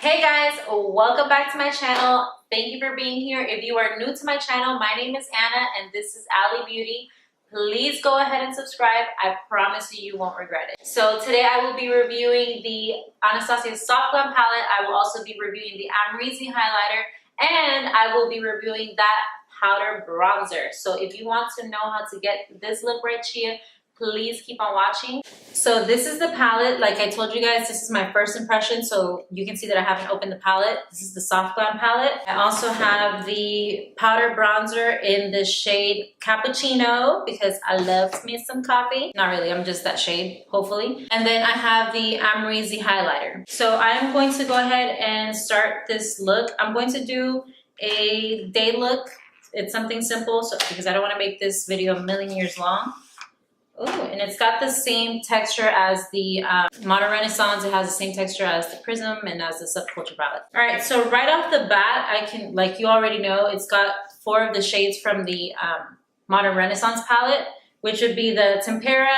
Hey guys, welcome back to my channel. Thank you for being here. If you are new to my channel, my name is Anna and this is Ali Beauty. Please go ahead and subscribe. I promise you, you won't regret it. So today I will be reviewing the Anastasia Soft Glam palette. I will also be reviewing the Amrezy highlighter and I will be reviewing that powder bronzer. So if you want to know how to get this look right here, please keep on watching. So this is the palette. Like I told you guys, this is my first impression, so you can see that I haven't opened the palette. This is the Soft Glam palette. I also have the powder bronzer in the shade Cappuccino because I love me some coffee. Not really, I'm just that shade, hopefully. And then I have the Amrezy highlighter. So I'm going to go ahead and start this look. I'm going to do a day look. It's something simple, so because I don't want to make this video a million years long. Ooh, and it's got the same texture as the Modern Renaissance. It has the same texture as the Prism and as the Subculture palette. All right, so right off the bat, I can, like you already know, it's got 4 of the shades from the Modern Renaissance palette, which would be the Tempera,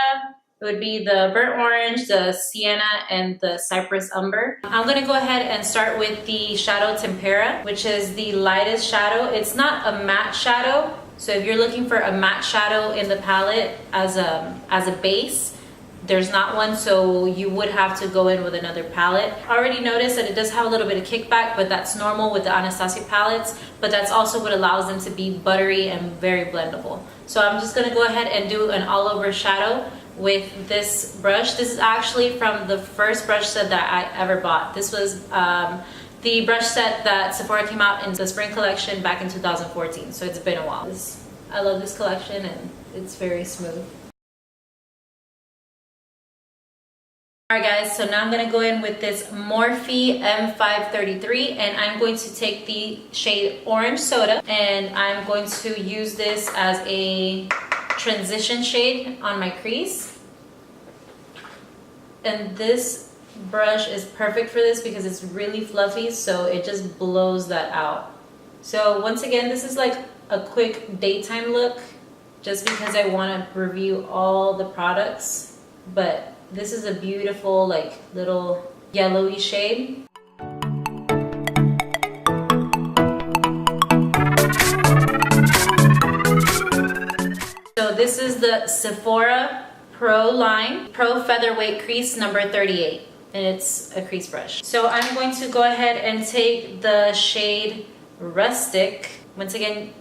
it would be the Burnt Orange, the Sienna, and the Cypress Umber. I'm gonna go ahead and start with the Shadow Tempera, which is the lightest shadow. It's not a matte shadow. So if you're looking for a matte shadow in the palette as a base, there's not one, so you would have to go in with another palette. I already noticed that it does have a little bit of kickback, but that's normal with the Anastasia palettes, but that's also what allows them to be buttery and very blendable. So I'm just gonna go ahead and do an all over shadow with this brush. This is actually from the first brush set that I ever bought. This was the brush set that Sephora came out in the spring collection back in 2014, so it's been a while. I love this collection and it's very smooth. Alright guys, so now I'm going to go in with this Morphe M533 and I'm going to take the shade Orange Soda and I'm going to use this as a transition shade on my crease. And this brush is perfect for this because it's really fluffy, so it just blows that out. So once again, this is like a quick daytime look just because I want to review all the products, but this is a beautiful like little yellowy shade. So this is the Sephora Pro line Pro Featherweight Crease number 38. And it's a crease brush. So I'm going to go ahead and take the shade Rustic. Once again,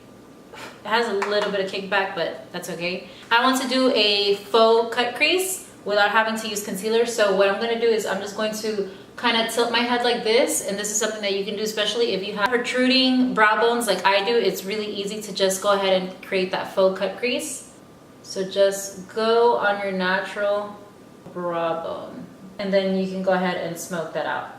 it has a little bit of kickback, but that's okay. I want to do a faux cut crease without having to use concealer. So what I'm gonna do is I'm just going to kind of tilt my head like this. And this is something that you can do, especially if you have protruding brow bones like I do. It's really easy to just go ahead and create that faux cut crease. So just go on your natural brow bone. And then you can go ahead and smoke that out.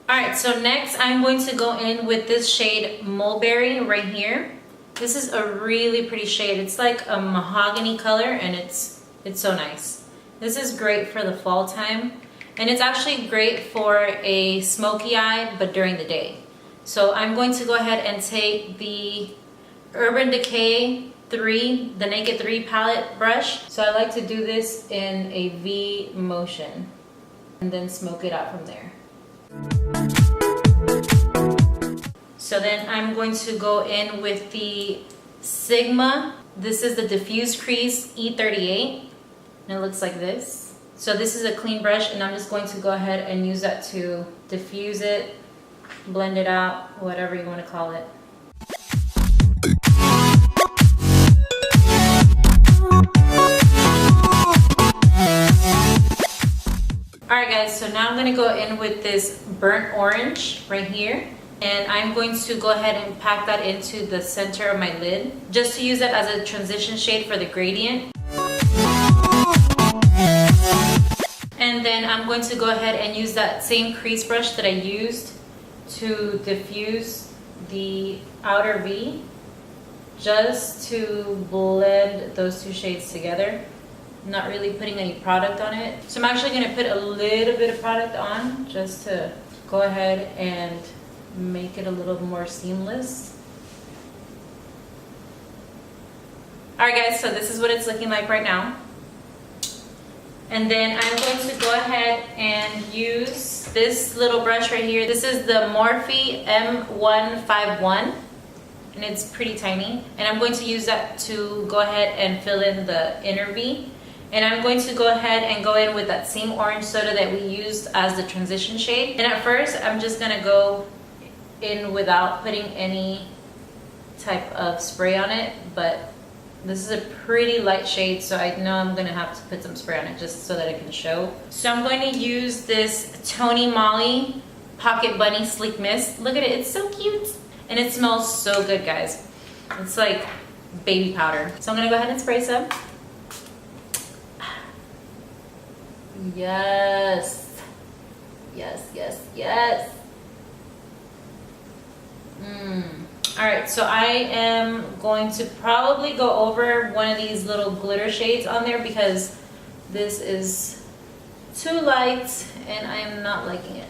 All right, so next I'm going to go in with this shade Mulberry right here. This is a really pretty shade. It's like a mahogany color and it's so nice. This is great for the fall time. And it's actually great for a smoky eye, but during the day. So I'm going to go ahead and take the Urban Decay the Naked 3 palette brush. So I like to do this in a V motion and then smoke it out from there. So then I'm going to go in with the Sigma. This is the Diffuse Crease E38 and it looks like this. So this is a clean brush and I'm just going to go ahead and use that to diffuse it, blend it out, whatever you want to call it. Alright guys, so now I'm going to go in with this Burnt Orange right here. And I'm going to go ahead and pack that into the center of my lid. Just to use that as a transition shade for the gradient. And then I'm going to go ahead and use that same crease brush that I used to diffuse the outer V. Just to blend those 2 shades together. Not really putting any product on it. So I'm actually going to put a little bit of product on just to go ahead and make it a little more seamless. Alright guys, so this is what it's looking like right now. And then I'm going to go ahead and use this little brush right here. This is the Morphe M151, and it's pretty tiny. And I'm going to use that to go ahead and fill in the inner V. And I'm going to go ahead and go in with that same orange soda that we used as the transition shade. And at first, I'm just gonna go in without putting any type of spray on it, but this is a pretty light shade, so I know I'm gonna have to put some spray on it just so that it can show. So I'm going to use this Tony Moly Pocket Bunny Sleek Mist. Look at it, it's so cute. And it smells so good, guys. It's like baby powder. So I'm gonna go ahead and spray some. Yes. Yes, yes, yes. Alright, so I am going to probably go over one of these little glitter shades on there because this is too light and I am not liking it.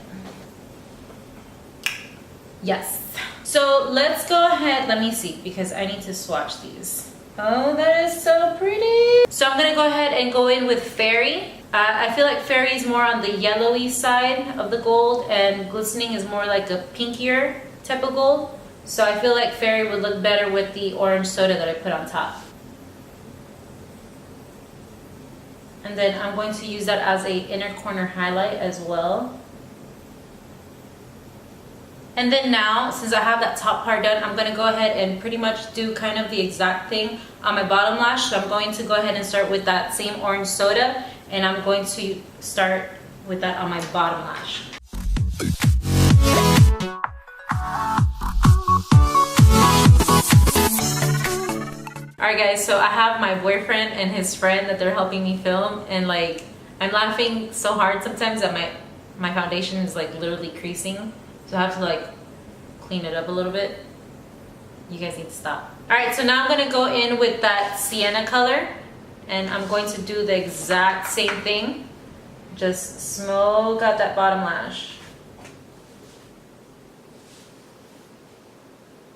Yes. So let's go ahead, let me see, because I need to swatch these. Oh, that is so pretty. So I'm gonna go ahead and go in with Fairy. I feel like Fairy is more on the yellowy side of the gold and Glistening is more like a pinkier type of gold. So I feel like Fairy would look better with the orange soda that I put on top. And then I'm going to use that as a inner corner highlight as well. And then now, since I have that top part done, I'm going to go ahead and pretty much do kind of the exact thing on my bottom lash. So I'm going to go ahead and start with that same orange soda, and I'm going to start with that on my bottom lash. Alright guys, so I have my boyfriend and his friend that they're helping me film, and like I'm laughing so hard sometimes that my foundation is like literally creasing. So I have to like clean it up a little bit. You guys need to stop. Alright, so now I'm going to go in with that sienna color and I'm going to do the exact same thing. Just smoke out that bottom lash.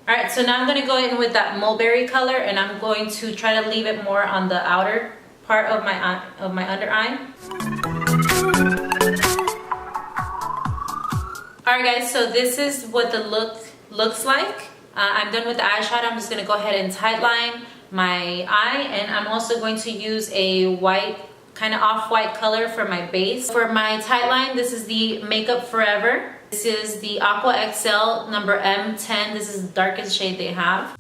Alright, so now I'm going to go in with that mulberry color and I'm going to try to leave it more on the outer part of my under eye. Alright guys, so this is what the look looks like. I'm done with the eyeshadow. I'm just going to go ahead and tightline my eye, and I'm also going to use a white, kind of off-white color for my base. For my tightline, this is the Makeup Forever. This is the Aqua XL number M10. This is the darkest shade they have.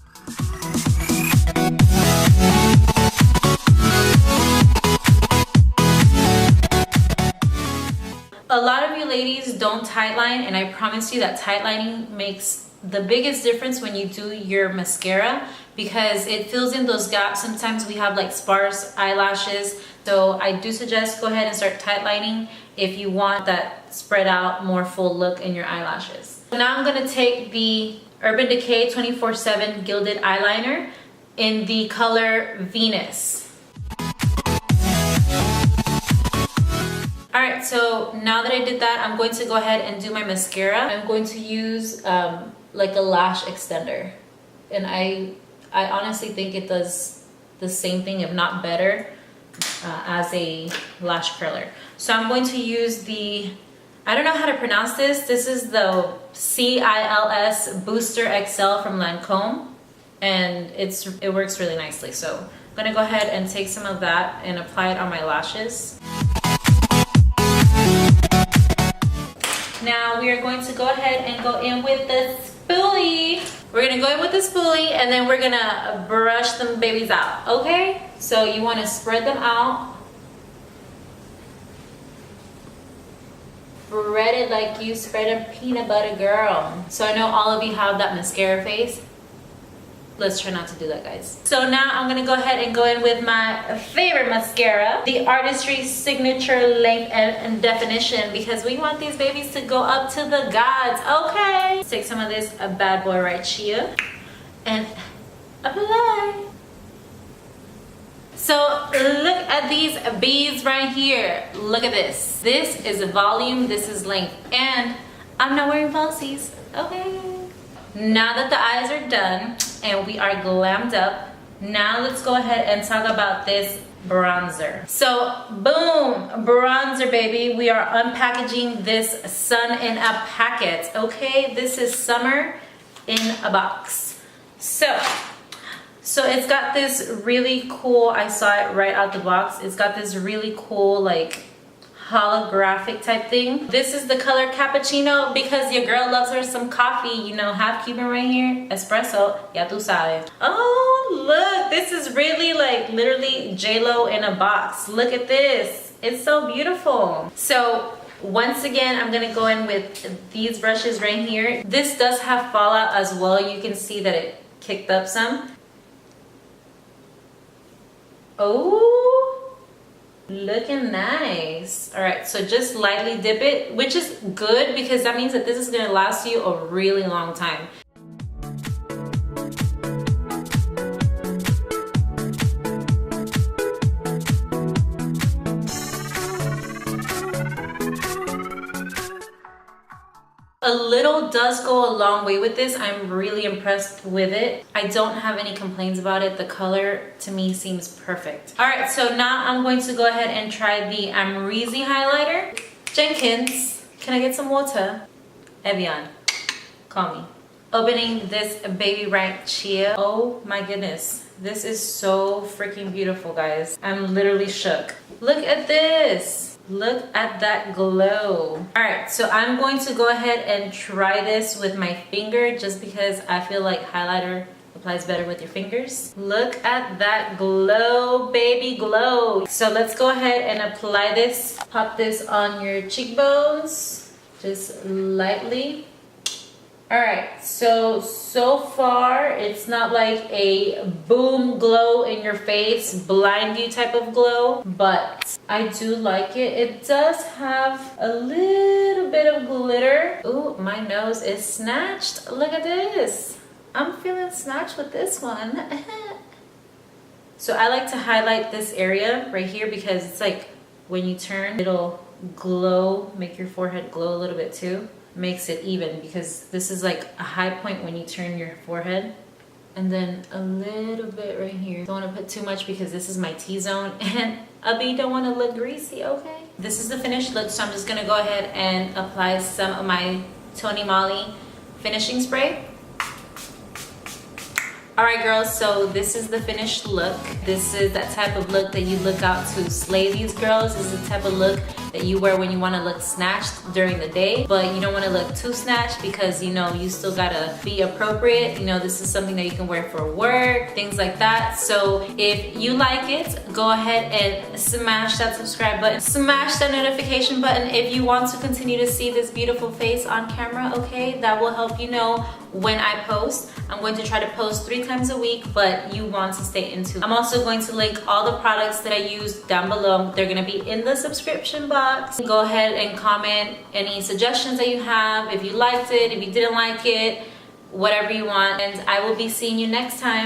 A lot of you ladies don't tightline, and I promise you that tightlining makes the biggest difference when you do your mascara because it fills in those gaps. Sometimes we have like sparse eyelashes, so I do suggest go ahead and start tightlining if you want that spread out more full look in your eyelashes. So now I'm going to take the Urban Decay 24/7 Gilded Eyeliner in the color Venus. Alright, so now that I did that, I'm going to go ahead and do my mascara. I'm going to use like a lash extender. And I honestly think it does the same thing, if not better, as a lash curler. So I'm going to use the, I don't know how to pronounce this. This is the CILS Booster XL from Lancome. And it works really nicely. So I'm going to go ahead and take some of that and apply it on my lashes. Now we are going to go ahead and go in with the spoolie. We're gonna go in with the spoolie and then we're gonna brush them babies out, okay? So you wanna spread them out. Spread it like you spread a peanut butter, girl. So I know all of you have that mascara face. Let's try not to do that, guys. So now I'm gonna go ahead and go in with my favorite mascara, the Artistry Signature Length and Definition, because we want these babies to go up to the gods, okay? Let's take some of this bad boy right here and apply. So look at these beads right here. Look at this. This is volume, this is length, and I'm not wearing falsies, okay? Now that the eyes are done and we are glammed up, now let's go ahead and talk about this bronzer. So boom, bronzer baby. We are unpackaging this sun in a packet. Okay, this is summer in a box. So it's got this really cool, I saw it right out the box, it's got this really cool like holographic type thing. This is the color Cappuccino because your girl loves her some coffee, you know, half Cuban right here, espresso, ya tu sabes. Oh look, this is really like literally J-Lo in a box. Look at this, it's so beautiful. So once again, I'm gonna go in with these brushes right here. This does have fallout as well. You can see that it kicked up some. Oh, looking nice. All right, so just lightly dip it, which is good because that means that this is gonna last you a really long time. A little does go a long way with this. I'm really impressed with it. I don't have any complaints about it. The color to me seems perfect. All right, so now I'm going to go ahead and try the Amrezy highlighter. Jenkins, can I get some water? Evian, call me. Opening this baby right here. Oh my goodness. This is so freaking beautiful, guys. I'm literally shook. Look at this. Look at that glow. All right, so I'm going to go ahead and try this with my finger just because I feel like highlighter applies better with your fingers. Look at that glow, baby glow. So let's go ahead and apply this. Pop this on your cheekbones, just lightly. All right, so far it's not like a boom glow in your face, blind you type of glow, but I do like it. It does have a little bit of glitter. Ooh, my nose is snatched. Look at this. I'm feeling snatched with this one. So I like to highlight this area right here because it's like when you turn, it'll glow, make your forehead glow a little bit too. Makes it even because this is like a high point when you turn your forehead, and then a little bit right here. Don't want to put too much because this is my T-zone and Abby don't want to look greasy. Okay, this is the finished look, so I'm just gonna go ahead and apply some of my Tony Moly finishing spray. All right, girls, so this is the finished look. This is that type of look that you look out to slay these girls. This is the type of look that you wear when you want to look snatched during the day, but you don't want to look too snatched because, you know, you still gotta be appropriate. You know, this is something that you can wear for work, things like that. So if you like it, go ahead and smash that subscribe button, smash that notification button if you want to continue to see this beautiful face on camera, okay? That will help you know when I post. I'm going to try to post 3 times a week, but you want to stay in tune. I'm also going to link all the products that I use down below. They're gonna be in the subscription box. Go ahead and comment any suggestions that you have, if you liked it, if you didn't like it, whatever you want, and I will be seeing you next time.